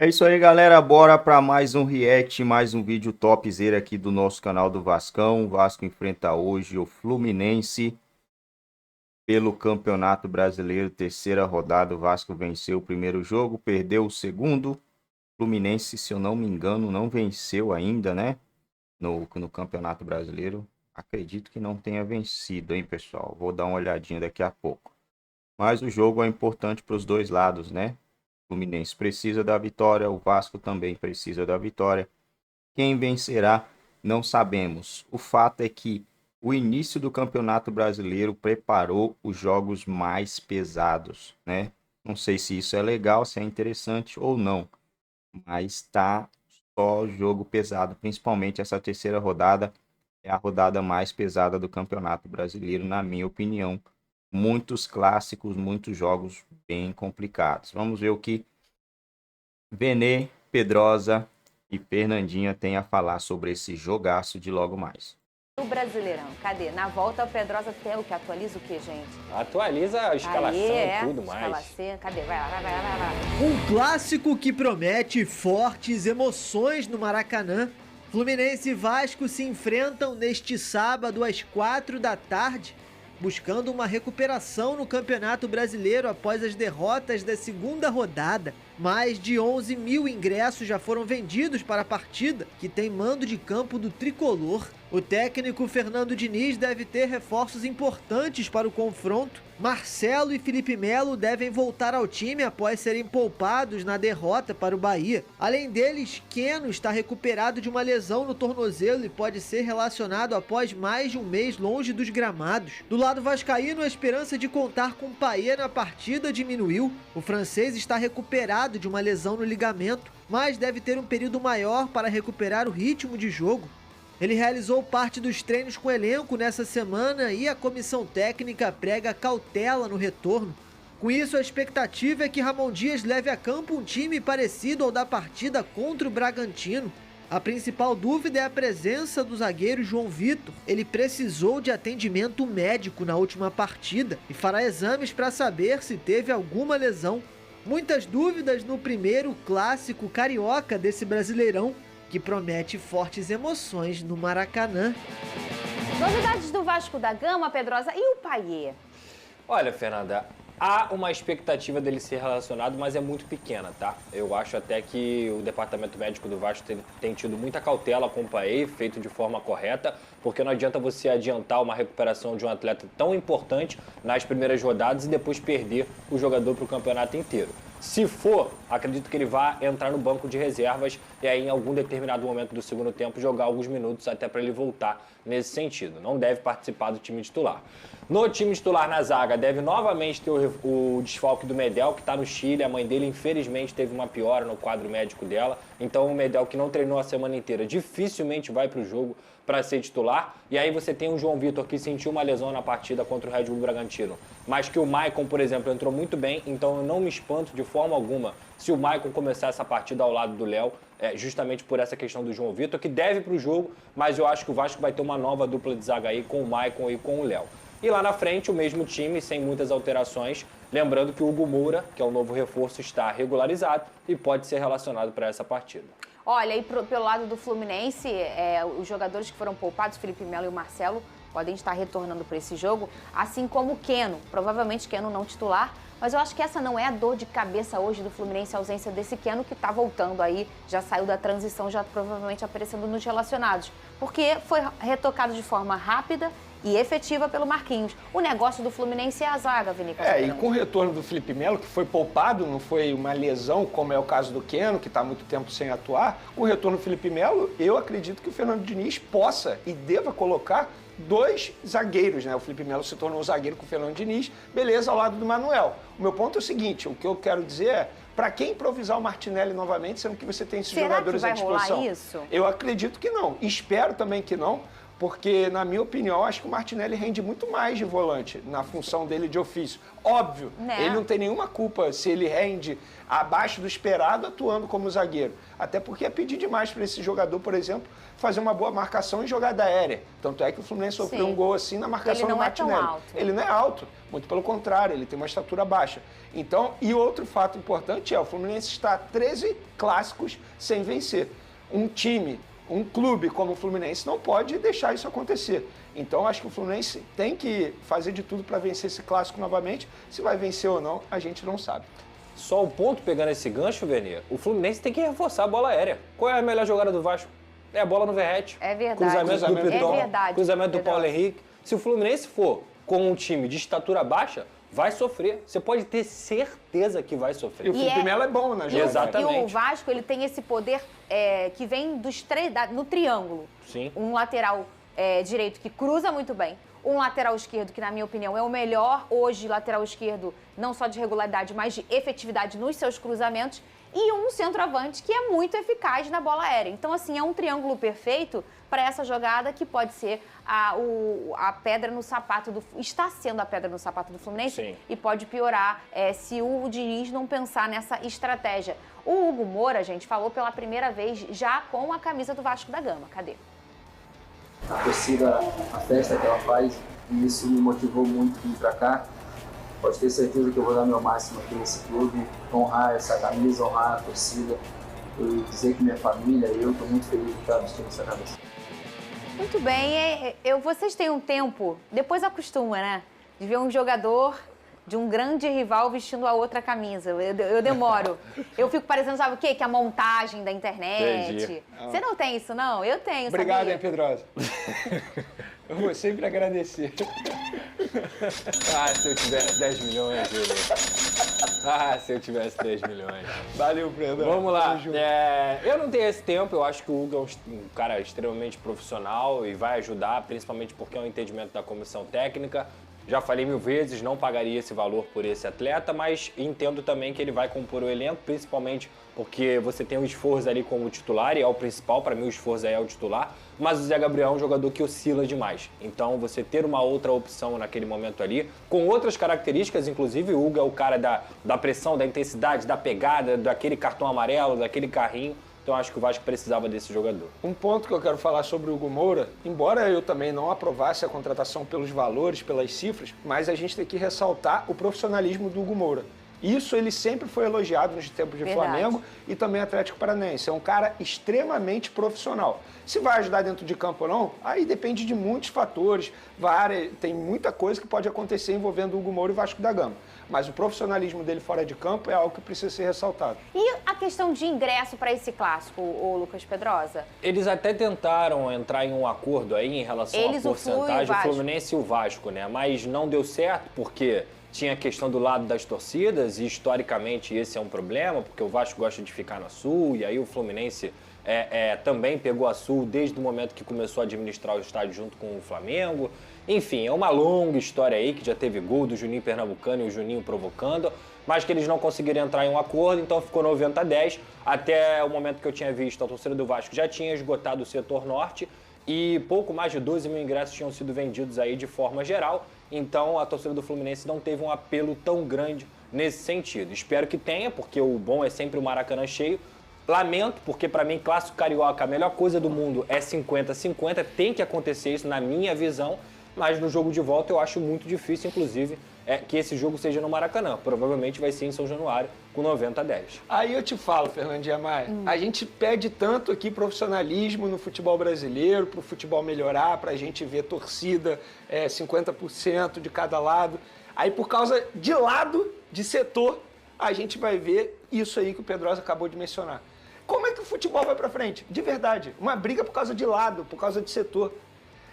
É isso aí, galera. Bora para mais um react, mais um vídeo topzera aqui do nosso canal do Vascão. O Vasco enfrenta hoje o Fluminense pelo Campeonato Brasileiro, terceira rodada. O Vasco venceu o primeiro jogo, perdeu o segundo. O Fluminense, se eu não me engano, não venceu ainda, né? No Campeonato Brasileiro. Acredito que não tenha vencido, hein, pessoal? Vou dar uma olhadinha daqui a pouco. Mas o jogo é importante para os dois lados, né? O Fluminense precisa da vitória, o Vasco também precisa da vitória. Quem vencerá, não sabemos. O fato é que o início do Campeonato Brasileiro preparou os jogos mais pesados, né? Não sei se isso é legal, se é interessante ou não, mas tá só jogo pesado, principalmente essa terceira rodada é a rodada mais pesada do Campeonato Brasileiro, na minha opinião. Muitos clássicos, muitos jogos bem complicados. Vamos ver o que Vene, Pedrosa e Fernandinha têm a falar sobre esse jogaço de logo mais. O Brasileirão, cadê? Na volta, o Pedrosa tem o que? Atualiza o que, gente? Atualiza a escalação e tudo mais. Escalação, cadê? Vai lá. Um clássico que promete fortes emoções no Maracanã. Fluminense e Vasco se enfrentam neste sábado às 4 da tarde, buscando uma recuperação no Campeonato Brasileiro após as derrotas da segunda rodada. Mais de 11 mil ingressos já foram vendidos para a partida, que tem mando de campo do tricolor. O técnico Fernando Diniz deve ter reforços importantes para o confronto. Marcelo e Felipe Melo devem voltar ao time após serem poupados na derrota para o Bahia. Além deles, Keno está recuperado de uma lesão no tornozelo e pode ser relacionado após mais de um mês longe dos gramados. Do lado vascaíno, a esperança de contar com Payet na partida diminuiu. O francês está recuperado de uma lesão no ligamento, mas deve ter um período maior para recuperar o ritmo de jogo. Ele realizou parte dos treinos com o elenco nessa semana e a comissão técnica prega cautela no retorno. Com isso, a expectativa é que Ramon Dias leve a campo um time parecido ao da partida contra o Bragantino. A principal dúvida é a presença do zagueiro João Vitor. Ele precisou de atendimento médico na última partida e fará exames para saber se teve alguma lesão. Muitas dúvidas no primeiro clássico carioca desse Brasileirão, que promete fortes emoções no Maracanã. Novidades do Vasco da Gama, Pedrosa, e o Payet? Olha, Fernanda, há uma expectativa dele ser relacionado, mas é muito pequena, tá? Eu acho até que o departamento médico do Vasco tem tido muita cautela com o Payet, feito de forma correta, porque não adianta você adiantar uma recuperação de um atleta tão importante nas primeiras rodadas e depois perder o jogador para o campeonato inteiro. Se for, acredito que ele vai entrar no banco de reservas e aí em algum determinado momento do segundo tempo jogar alguns minutos até para ele voltar nesse sentido. Não deve participar do time titular. No time titular na zaga deve novamente ter o desfalque do Medel, que está no Chile. A mãe dele infelizmente teve uma piora no quadro médico dela. Então o Medel, que não treinou a semana inteira, dificilmente vai para o jogo para ser titular. E aí você tem o João Vitor, que sentiu uma lesão na partida contra o Red Bull Bragantino, mas que o Maicon, por exemplo, entrou muito bem, então eu não me espanto de forma alguma se o Maicon começar essa partida ao lado do Léo, justamente por essa questão do João Vitor, que deve para o jogo, mas eu acho que o Vasco vai ter uma nova dupla de zaga aí com o Maicon e com o Léo. E lá na frente, o mesmo time, sem muitas alterações, lembrando que o Hugo Moura, que é o novo reforço, está regularizado e pode ser relacionado para essa partida. Olha, e pelo lado do Fluminense, os jogadores que foram poupados, Felipe Melo e o Marcelo, podem estar retornando para esse jogo, assim como o Keno, provavelmente Keno não titular, mas eu acho que essa não é a dor de cabeça hoje do Fluminense, a ausência desse Keno que está voltando aí, já saiu da transição, já provavelmente aparecendo nos relacionados, porque foi retocado de forma rápida e efetiva pelo Marquinhos. O negócio do Fluminense é a zaga, Vinícius. E com o retorno do Felipe Melo, que foi poupado, não foi uma lesão, como é o caso do Keno, que está há muito tempo sem atuar, com o retorno do Felipe Melo, eu acredito que o Fernando Diniz possa e deva colocar dois zagueiros, né? O Felipe Melo se tornou zagueiro com o Fernando Diniz, beleza, ao lado do Manuel. O meu ponto é o seguinte, o que eu quero dizer é, para que improvisar o Martinelli novamente, sendo que você tem esses jogadores à disposição? Será que vai rolar isso? Eu acredito que não, espero também que não, porque, na minha opinião, acho que o Martinelli rende muito mais de volante na função dele de ofício. Óbvio, ele não tem nenhuma culpa se ele rende abaixo do esperado atuando como zagueiro. Até porque é pedir demais para esse jogador, por exemplo, fazer uma boa marcação em jogada aérea. Tanto é que o Fluminense sofreu um gol assim na marcação do Martinelli. Ele não é tão alto. Ele não é alto. Muito pelo contrário, ele tem uma estatura baixa. Então, e outro fato importante é o Fluminense está a 13 clássicos sem vencer. Um clube como o Fluminense não pode deixar isso acontecer. Então, acho que o Fluminense tem que fazer de tudo para vencer esse clássico novamente. Se vai vencer ou não, a gente não sabe. Só o ponto, pegando esse gancho, Venier, o Fluminense tem que reforçar a bola aérea. Qual é a melhor jogada do Vasco? É a bola no Verrete. É verdade. Cruzamento do Piton, É verdade. cruzamento do Paulo Henrique. Se o Fluminense for com um time de estatura baixa, vai sofrer. Você pode ter certeza que vai E sofrer. o Felipe Melo é bom na jogada. Exatamente. E o Vasco, ele tem esse poder que vem dos três, no triângulo. Sim. Um lateral direito que cruza muito bem. Um lateral esquerdo, que na minha opinião é o melhor hoje lateral esquerdo, não só de regularidade, mas de efetividade nos seus cruzamentos. E um centroavante que é muito eficaz na bola aérea. Então, assim, é um triângulo perfeito para essa jogada que pode ser a pedra no sapato está sendo a pedra no sapato do Fluminense. Sim. E pode piorar se o Diniz não pensar nessa estratégia. O Hugo Moura, gente, falou pela primeira vez já com a camisa do Vasco da Gama. Cadê? A torcida, a festa que ela faz, e isso me motivou muito vir para cá. Pode ter certeza que eu vou dar meu máximo aqui nesse clube, honrar essa camisa, honrar a torcida e dizer que minha família e eu estou muito feliz de estar vestindo essa camisa. Muito bem, vocês têm um tempo, depois acostuma, né? De ver um jogador de um grande rival vestindo a outra camisa. Eu demoro. Eu fico parecendo, sabe o quê? Que a montagem da internet. Entendi. Você não tem isso, não? Eu tenho, Obrigado, sabia? hein, Pedrosa. Eu vou sempre agradecer. Ah, se eu tivesse 10 milhões, Júlio. Ah, se eu tivesse 10 milhões. Valeu, Pedro. Vamos lá. Tamo junto. Eu não tenho esse tempo, eu acho que o Hugo é um cara extremamente profissional e vai ajudar, principalmente porque é um entendimento da comissão técnica. Já falei 1000 vezes, não pagaria esse valor por esse atleta, mas entendo também que ele vai compor o elenco, principalmente porque você tem o esforço ali como titular, e é o principal, para mim o esforço é o titular, mas o Zé Gabriel é um jogador que oscila demais. Então você ter uma outra opção naquele momento ali, com outras características, inclusive o Hugo é o cara da pressão, da intensidade, da pegada, daquele cartão amarelo, daquele carrinho. Então acho que o Vasco precisava desse jogador. Um ponto que eu quero falar sobre o Hugo Moura, embora eu também não aprovasse a contratação pelos valores, pelas cifras, mas a gente tem que ressaltar o profissionalismo do Hugo Moura. Isso ele sempre foi elogiado nos tempos de Verdade. Flamengo e também Atlético Paranaense. É um cara extremamente profissional. Se vai ajudar dentro de campo ou não, aí depende de muitos fatores. Tem muita coisa que pode acontecer envolvendo o Hugo Moura e Vasco da Gama. Mas o profissionalismo dele fora de campo é algo que precisa ser ressaltado. E a questão de ingresso para esse clássico, o Lucas Pedrosa? Eles até tentaram entrar em um acordo aí em relação Eles, à o Flu e o porcentagem, o Vasco. Fluminense e o Vasco, né? Mas não deu certo porque tinha a questão do lado das torcidas e historicamente esse é um problema, porque o Vasco gosta de ficar na Sul e aí o Fluminense também pegou a Sul desde o momento que começou a administrar o estádio junto com o Flamengo. Enfim, é uma longa história aí que já teve gol do Juninho Pernambucano e o Juninho provocando, mas que eles não conseguiram entrar em um acordo, então ficou 90-10. Até o momento que eu tinha visto, a torcida do Vasco já tinha esgotado o setor norte e pouco mais de 12 mil ingressos tinham sido vendidos aí de forma geral. Então a torcida do Fluminense não teve um apelo tão grande nesse sentido. Espero que tenha, porque o bom é sempre o Maracanã cheio. Lamento, porque para mim, clássico carioca, a melhor coisa do mundo é 50-50, tem que acontecer isso na minha visão, mas no jogo de volta eu acho muito difícil, inclusive, que esse jogo seja no Maracanã. Provavelmente vai ser em São Januário, com 90-10. Aí eu te falo, Fernandinha Maia, a gente pede tanto aqui profissionalismo no futebol brasileiro, para o futebol melhorar, para a gente ver torcida 50% de cada lado. Aí por causa de lado, de setor, a gente vai ver isso aí que o Pedrosa acabou de mencionar. Como é que o futebol vai para frente? De verdade, uma briga por causa de lado, por causa de setor.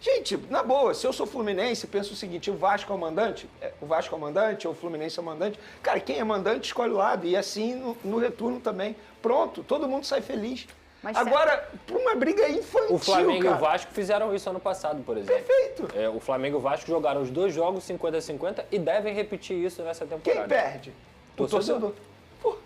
Gente, na boa, se eu sou fluminense, penso o seguinte, o Vasco é o mandante? O Vasco é o mandante ou o Fluminense é o mandante? Cara, quem é mandante escolhe o lado. E assim no retorno também. Pronto, todo mundo sai feliz. Mas agora, por uma briga infantil, O Flamengo cara. e o Vasco fizeram isso ano passado, por exemplo. Perfeito. O Flamengo e o Vasco jogaram os dois jogos 50-50 e devem repetir isso nessa Quem temporada. perde? O torcedor. Pô,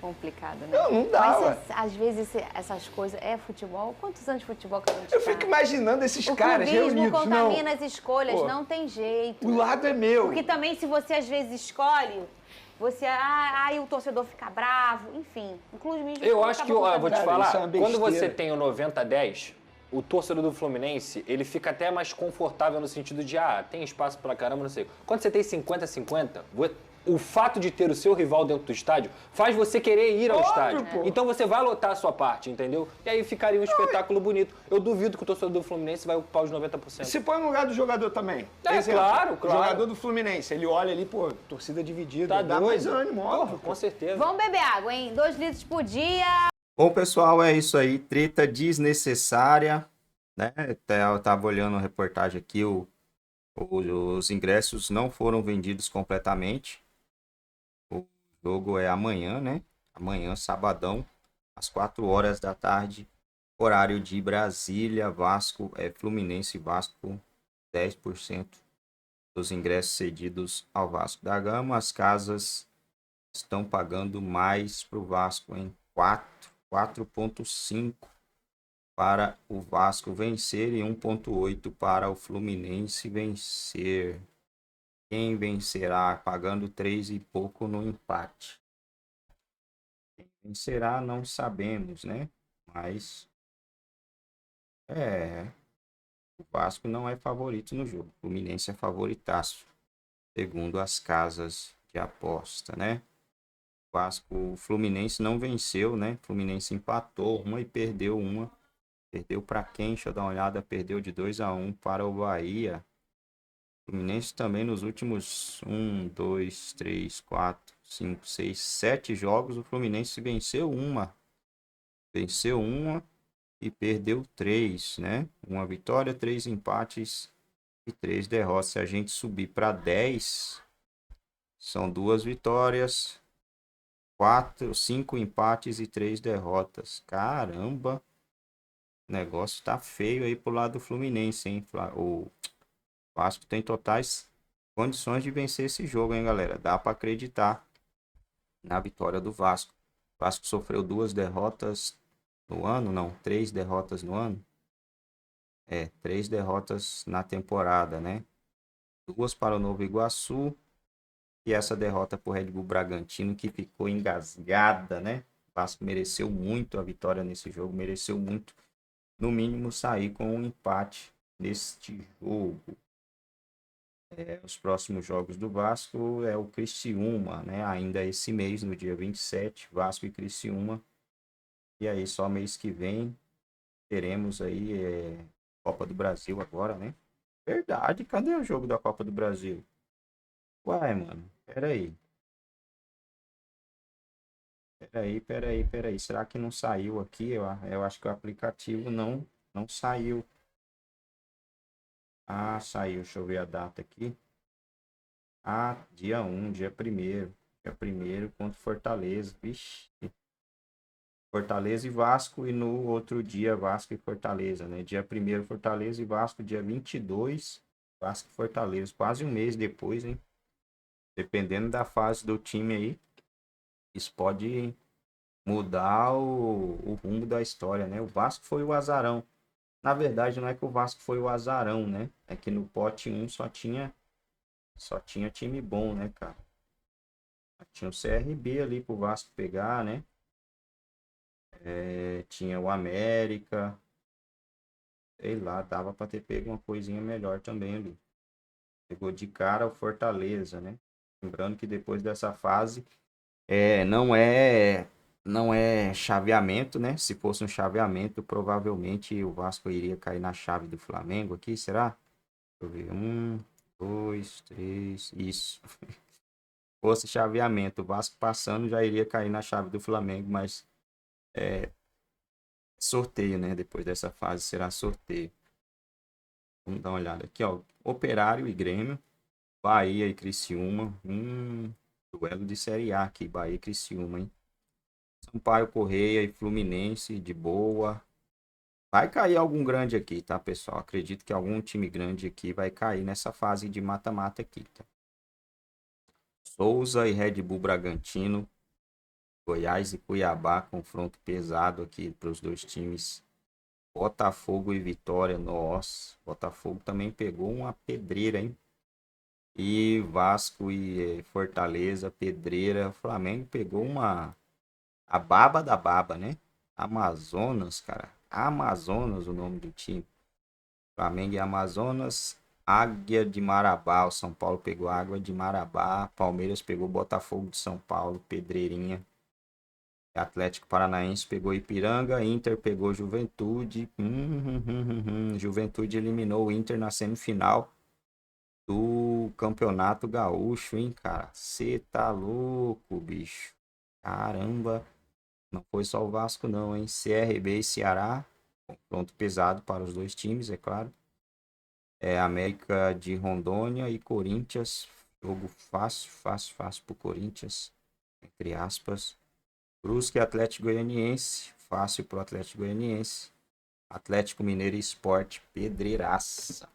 Complicado, né? não dá, ué. Mas às vezes essas coisas... É futebol? Quantos anos de futebol que a gente Eu tá? fico imaginando esses O caras clubismo reunidos. contamina Não, as escolhas, Pô. não tem jeito. o lado é meu. Porque também se você às vezes escolhe, você... aí o torcedor fica bravo, enfim. O clubismo Eu acho que, acaba vou te Cara, falar, isso é uma quando você besteira. tem o 90-10, o torcedor do Fluminense, ele fica até mais confortável no sentido de, tem espaço pra caramba, não sei. Quando você tem 50-50, o fato de ter o seu rival dentro do estádio faz você querer ir ao estádio. Pô. Então você vai lotar a sua parte, entendeu? E aí ficaria um espetáculo bonito. Eu duvido que o torcedor do Fluminense vai ocupar os 90%. Se põe no lugar do jogador também. Claro. O jogador do Fluminense, ele olha ali, pô, torcida dividida, Tá dá doido. mais ânimo, óbvio. Com certeza. Vamos beber água, hein? 2 litros por dia. Bom, pessoal, é isso aí. Treta desnecessária, né? Eu tava olhando a reportagem aqui, os ingressos não foram vendidos completamente. O jogo é amanhã, né? Amanhã, sabadão, às 4 horas da tarde, horário de Brasília, Vasco, Fluminense e Vasco, 10% dos ingressos cedidos ao Vasco da Gama. As casas estão pagando mais para o Vasco, em 4,5 para o Vasco vencer e 1,8 para o Fluminense vencer. Quem vencerá? Pagando 3 e pouco no empate. Quem vencerá não sabemos, né? Mas o Vasco não é favorito no jogo. O Fluminense é favoritaço, segundo as casas de aposta, né? O Fluminense não venceu, né? O Fluminense empatou uma e perdeu uma. Perdeu para quem? Deixa eu dar uma olhada. Perdeu de 2-1 para o Bahia. O Fluminense também nos últimos 1, 2, 3, 4, 5, 6, 7 jogos. O Fluminense venceu uma. Venceu uma e perdeu 3, né? Uma vitória, 3 empates e 3 derrotas. Se a gente subir para 10, são 2 vitórias, 5 empates e 3 derrotas. Caramba! O negócio tá feio aí pro lado do Fluminense, hein? O Vasco tem totais condições de vencer esse jogo, hein, galera? Dá para acreditar na vitória do Vasco. O Vasco sofreu 2 derrotas no ano, não, 3 derrotas no ano. 3 derrotas na temporada, né? 2 para o Novo Iguaçu e essa derrota pro Red Bull Bragantino, que ficou engasgada, né? O Vasco mereceu muito a vitória nesse jogo, mereceu muito, no mínimo, sair com um empate neste jogo. Os próximos jogos do Vasco é o Criciúma, né? Ainda esse mês, no dia 27, Vasco e Criciúma. E aí, só mês que vem, teremos aí Copa do Brasil agora, né? Verdade, cadê o jogo da Copa do Brasil? Uai, mano, peraí. Peraí. Será que não saiu aqui? Eu acho que o aplicativo não saiu. Saiu. Deixa eu ver a data aqui. Dia 1, dia 1º. Dia 1º contra Fortaleza. Vixe. Fortaleza e Vasco. E no outro dia, Vasco e Fortaleza, né? Dia 1º, Fortaleza e Vasco. Dia 22, Vasco e Fortaleza. Quase um mês depois, hein? Dependendo da fase do time aí, isso pode mudar o rumo da história, né? O Vasco foi o azarão. Na verdade, não é que o Vasco foi o azarão, né? É que no pote 1 só tinha time bom, né, cara? Tinha o CRB ali pro Vasco pegar, né? Tinha o América. Sei lá, dava pra ter pego uma coisinha melhor também ali. Pegou de cara o Fortaleza, né? Lembrando que depois dessa fase, não é chaveamento, né? Se fosse um chaveamento, provavelmente o Vasco iria cair na chave do Flamengo aqui, será? Deixa eu ver. 1, 2, 3, isso. Se fosse chaveamento, o Vasco passando já iria cair na chave do Flamengo, mas sorteio, né? Depois dessa fase será sorteio. Vamos dar uma olhada aqui, ó. Operário e Grêmio, Bahia e Criciúma. Duelo de Série A aqui, Bahia e Criciúma, hein? Sampaio Correia e Fluminense, de boa. Vai cair algum grande aqui, tá, pessoal? Acredito que algum time grande aqui vai cair nessa fase de mata-mata aqui, tá? Souza e Red Bull Bragantino. Goiás e Cuiabá, confronto pesado aqui para os dois times. Botafogo e Vitória, nossa. Botafogo também pegou uma pedreira, hein? E Vasco e Fortaleza, pedreira. Flamengo pegou a baba da baba, né? Amazonas, cara. Amazonas, o nome do time. Flamengo e Amazonas. Águia de Marabá. O São Paulo pegou Água de Marabá. Palmeiras pegou Botafogo de São Paulo. Pedreirinha. Atlético Paranaense pegou Ipiranga. Inter pegou Juventude. Juventude eliminou o Inter na semifinal do Campeonato Gaúcho, hein, cara? Cê tá louco, bicho. Caramba. Não foi só o Vasco, não, hein? CRB e Ceará. Confronto pesado para os dois times, é claro. América de Rondônia e Corinthians. Jogo fácil pro Corinthians. Entre aspas. Brusque e Atlético Goianiense. Fácil pro Atlético Goianiense. Atlético Mineiro e Sport. Pedreiraça.